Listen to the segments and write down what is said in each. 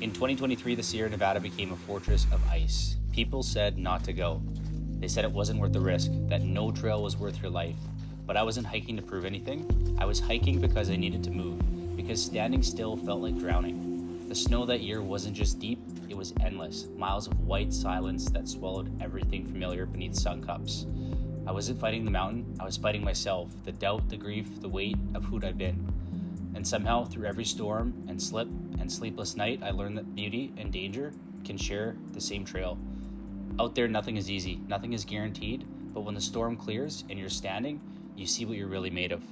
In 2023, the Sierra Nevada became a fortress of ice. People said not to go. They said it wasn't worth the risk, that no trail was worth your life. But I wasn't hiking to prove anything. I was hiking because I needed to move, because standing still felt like drowning. The snow that year wasn't just deep, it was endless. Miles of white silence that swallowed everything familiar beneath sun cups. I wasn't fighting the mountain, I was fighting myself, the doubt, the grief, the weight of who'd I've been. And somehow, through every storm and slip and sleepless night, I learned that beauty and danger can share the same trail. Out there, nothing is easy, nothing is guaranteed, but when the storm clears and you're standing, you see what you're really made of.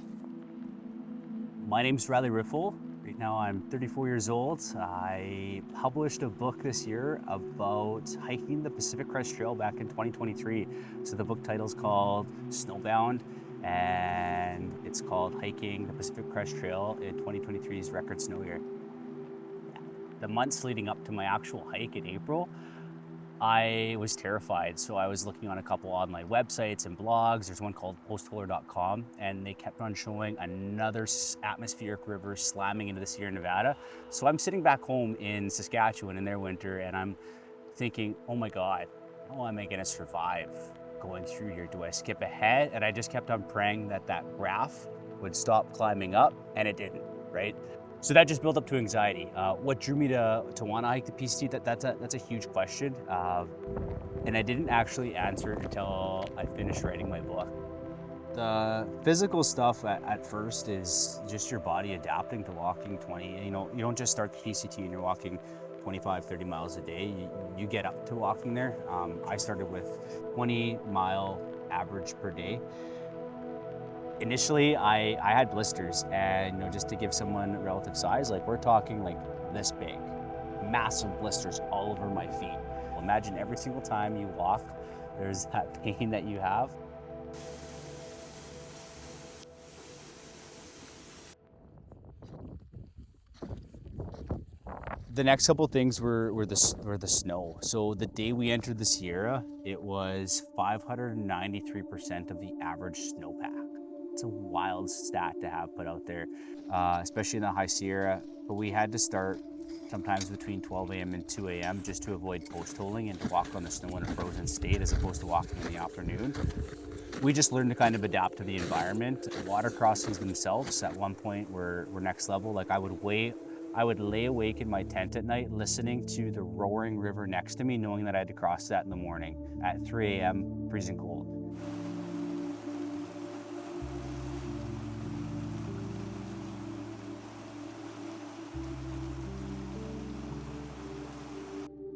My name's Riley Riffel. Right now I'm 34 years old. I published a book this year about hiking the Pacific Crest Trail back in 2023. So the book title's called Snowbound, and it's called Hiking the Pacific Crest Trail in 2023's record snow year. The months leading up to my actual hike in April, I was terrified. So I was looking on a couple online websites and blogs. There's one called postholer.com, and they kept on showing another atmospheric river slamming into the Sierra Nevada. So I'm sitting back home in Saskatchewan in their winter, and I'm thinking, oh my God, how am I gonna survive going through here? Do I skip ahead? And I just kept on praying that that graph would stop climbing up, and it didn't, right? So that just built up to anxiety. What drew me to want to hike the PCT? That's a huge question, and I didn't actually answer it until I finished writing my book. The physical stuff at first is just your body adapting to walking 20. You don't just start the PCT and you're walking 25, 30 miles a day. You get up to walking there. I started with 20-mile average per day. Initially, I had blisters, and just to give someone a relative size, like we're talking like this big, massive blisters all over my feet. Imagine every single time you walk, there's that pain that you have. The next couple things were the snow. So the day we entered the Sierra, it was 593% of the average snowpack. It's a wild stat to have put out there, especially in the High Sierra. But we had to start sometimes between 12 a.m. and 2 a.m. just to avoid post-holing and to walk on the snow in a frozen state as opposed to walking in the afternoon. We just learned to kind of adapt to the environment. Water crossings themselves at one point were next level. Like I would lay awake in my tent at night listening to the roaring river next to me, knowing that I had to cross that in the morning at 3 a.m. freezing cold.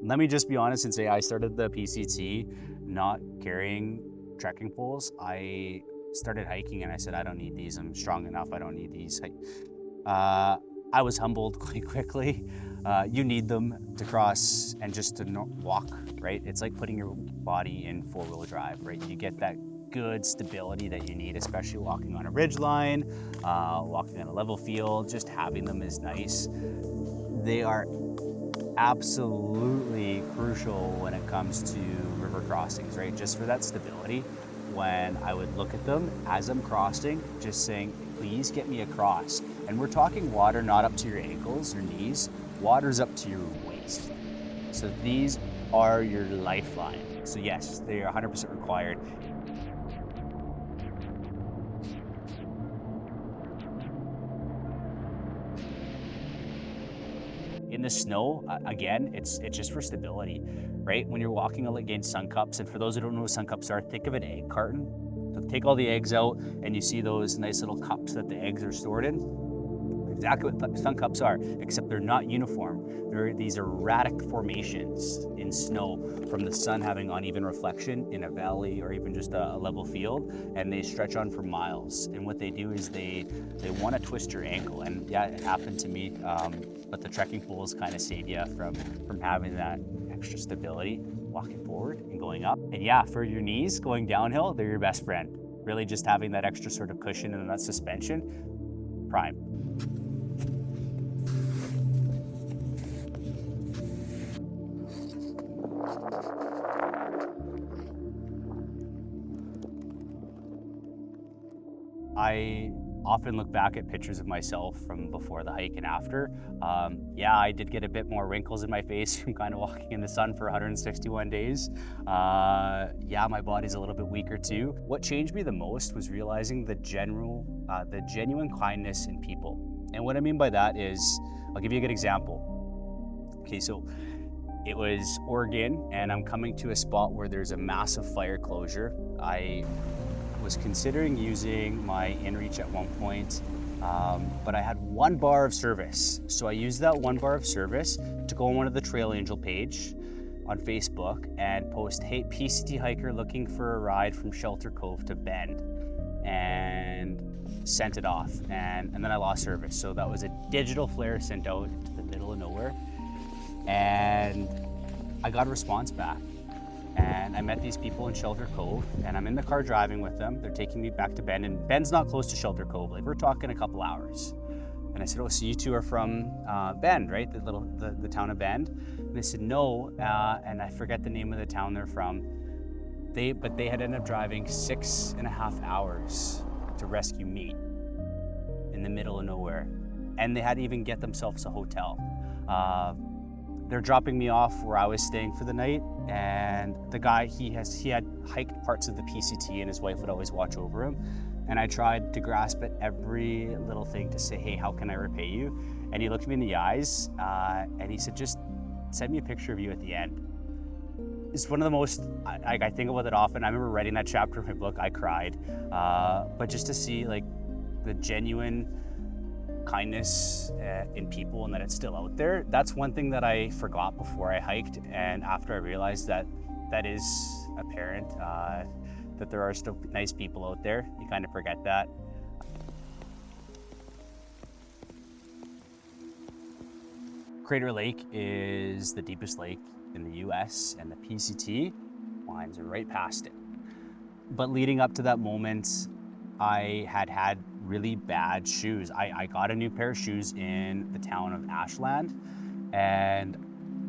Let me just be honest and say I started the PCT not carrying trekking poles. I started hiking and I said, I don't need these. I'm strong enough. I don't need these. I was humbled quite quickly. You need them to cross and just to walk, right? It's like putting your body in four-wheel drive, right? You get that good stability that you need, especially walking on a ridge line, walking on a level field. Just having them is nice. They are absolutely crucial when it comes to river crossings, right? Just for that stability. When I would look at them as I'm crossing, just saying, please get me across. And we're talking water not up to your ankles or knees, water's up to your waist. So these are your lifeline. So yes, they are 100% required. In the snow, again, it's just for stability, right? When you're walking against sun cups, and for those who don't know what sun cups are, think of an egg carton. So take all the eggs out, and you see those nice little cups that the eggs are stored in. Exactly what sun cups are, except they're not uniform. They're these erratic formations in snow from the sun having uneven reflection in a valley or even just a level field, and they stretch on for miles. And what they do is they want to twist your ankle, and yeah, it happened to me. But the trekking poles kind of save you from having that extra stability walking forward and going up. And yeah, for your knees going downhill, they're your best friend. Really just having that extra sort of cushion and that suspension, prime. I often look back at pictures of myself from before the hike and after. Yeah, I did get a bit more wrinkles in my face from kind of walking in the sun for 161 days. Yeah, my body's a little bit weaker too. What changed me the most was realizing the genuine kindness in people. And what I mean by that is, I'll give you a good example. Okay, so it was Oregon, and I'm coming to a spot where there's a massive fire closure. I was considering using my inReach at one point, but I had 1 bar of service. So I used that 1 bar of service to go on one of the Trail Angel page on Facebook and post, hey, PCT hiker looking for a ride from Shelter Cove to Bend, and sent it off, and then I lost service. So that was a digital flare sent out to the middle of nowhere, and I got a response back. And I met these people in Shelter Cove, and I'm in the car driving with them. They're taking me back to Bend, and Bend's not close to Shelter Cove. Like, we're talking a couple hours. And I said, oh, so you two are from Bend, right? The town of Bend? And they said, no, and I forget the name of the town they're from. But they had ended up driving 6.5 hours to rescue me in the middle of nowhere. And they had to even get themselves a hotel. They're dropping me off where I was staying for the night, and the guy, he had hiked parts of the PCT, and his wife would always watch over him. And I tried to grasp at every little thing to say, hey, how can I repay you? And he looked me in the eyes, and he said, just send me a picture of you at the end. It's one of the most, I think about it often. I remember writing that chapter in my book, I cried. But just to see like the genuine kindness in people, and that it's still out there. That's one thing that I forgot before I hiked, and after I realized that is apparent, that there are still nice people out there, you kind of forget that. Crater Lake is the deepest lake in the US, and the PCT winds right past it. But leading up to that moment, I had really bad shoes. I got a new pair of shoes in the town of Ashland, and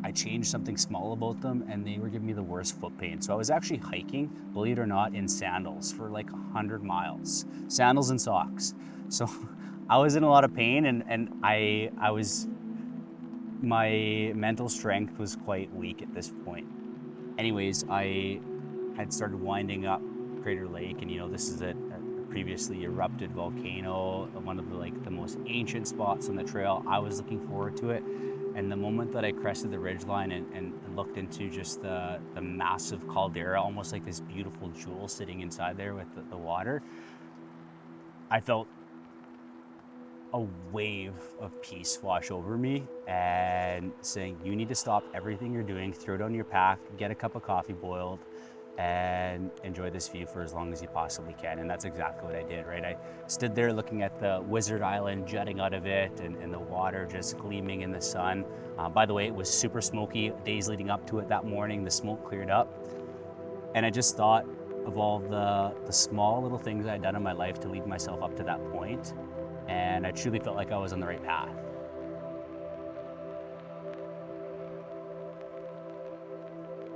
I changed something small about them, and they were giving me the worst foot pain. So I was actually hiking, believe it or not, in sandals for like 100 miles, sandals and socks. So I was in a lot of pain, and my mental strength was quite weak at this point. Anyways, I had started winding up Crater Lake, and this is a previously erupted volcano, one of the most ancient spots on the trail. I was looking forward to it, and the moment that I crested the ridgeline and looked into just the massive caldera, almost like this beautiful jewel sitting inside there with the water, I felt a wave of peace wash over me, and saying, you need to stop everything you're doing, throw down your pack, get a cup of coffee boiled, and enjoy this view for as long as you possibly can. And that's exactly what I did, right? I stood there looking at the Wizard Island jutting out of it, and the water just gleaming in the sun. By the way, it was super smoky days leading up to it. That morning, the smoke cleared up. And I just thought of all the small little things I'd done in my life to lead myself up to that point. And I truly felt like I was on the right path.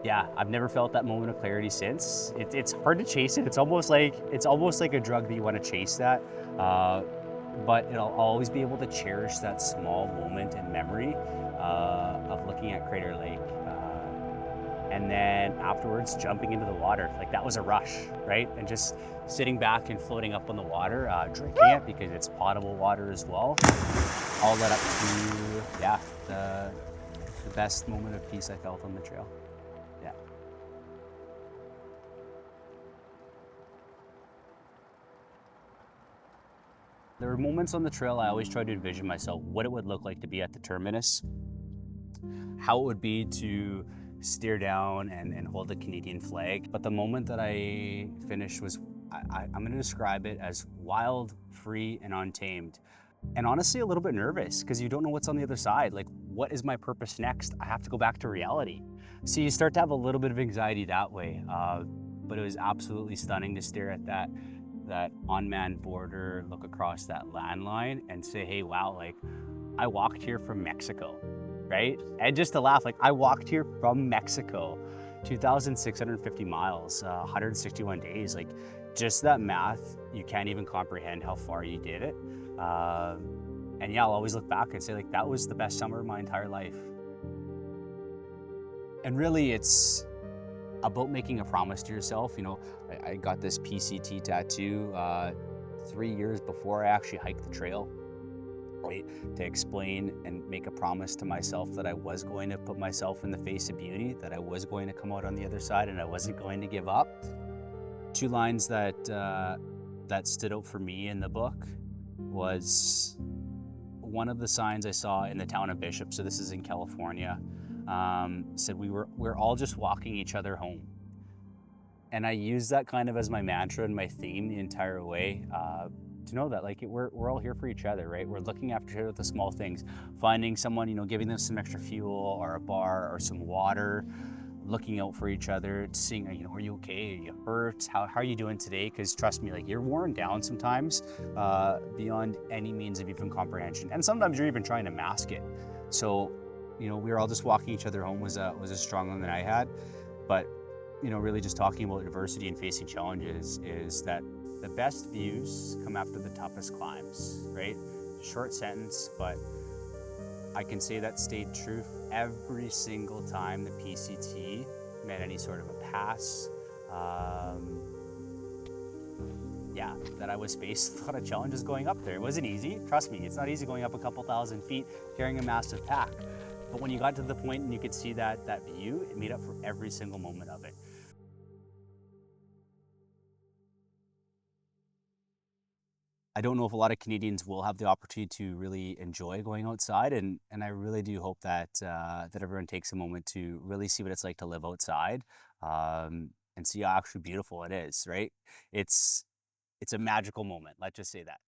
Yeah, I've never felt that moment of clarity since. It's hard to chase it. It's almost like a drug that you want to chase that. But I'll always be able to cherish that small moment in memory of looking at Crater Lake. And then afterwards, jumping into the water. Like, that was a rush, right? And just sitting back and floating up on the water, drinking it because it's potable water as well. All led up to, yeah, the best moment of peace I felt on the trail. Yeah. There were moments on the trail I always tried to envision myself, what it would look like to be at the terminus, how it would be to steer down and hold the Canadian flag. But the moment that I finished was, I'm going to describe it as wild, free, and untamed. And honestly, a little bit nervous because you don't know what's on the other side. Like, what is my purpose next? I have to go back to reality. So you start to have a little bit of anxiety that way. But it was absolutely stunning to stare at that unmanned border, look across that landline and say, hey, wow, like, I walked here from Mexico, right? And just to laugh, like, I walked here from Mexico, 2,650 miles, 161 days, like, just that math, you can't even comprehend how far you did it. And yeah, I'll always look back and say like, that was the best summer of my entire life. And really it's about making a promise to yourself. You know, I got this PCT tattoo 3 years before I actually hiked the trail, right? To explain and make a promise to myself that I was going to put myself in the face of beauty, that I was going to come out on the other side, and I wasn't going to give up. Two lines that stood out for me in the book was one of the signs I saw in the town of Bishop, so this is in California, said we're all just walking each other home. And I use that kind of as my mantra and my theme the entire way, to know that like we're all here for each other, right? We're looking after each other with the small things, finding someone, you know, giving them some extra fuel or a bar or some water, looking out for each other, seeing, you know, are you okay? Are you hurt? How are you doing today? Because trust me, like you're worn down sometimes beyond any means of even comprehension. And sometimes you're even trying to mask it. So, you know, we were all just walking each other home was a strong one that I had. But, you know, really just talking about adversity and facing challenges is that the best views come after the toughest climbs, right? Short sentence, but I can say that stayed true every single time the PCT met any sort of a pass. Yeah, that I was faced with a lot of challenges going up there. It wasn't easy, trust me, it's not easy going up a couple thousand feet carrying a massive pack. But when you got to the point and you could see that view, it made up for every single moment of it. I don't know if a lot of Canadians will have the opportunity to really enjoy going outside, and I really do hope that that everyone takes a moment to really see what it's like to live outside, and see how actually beautiful it is. Right? It's a magical moment. Let's just say that.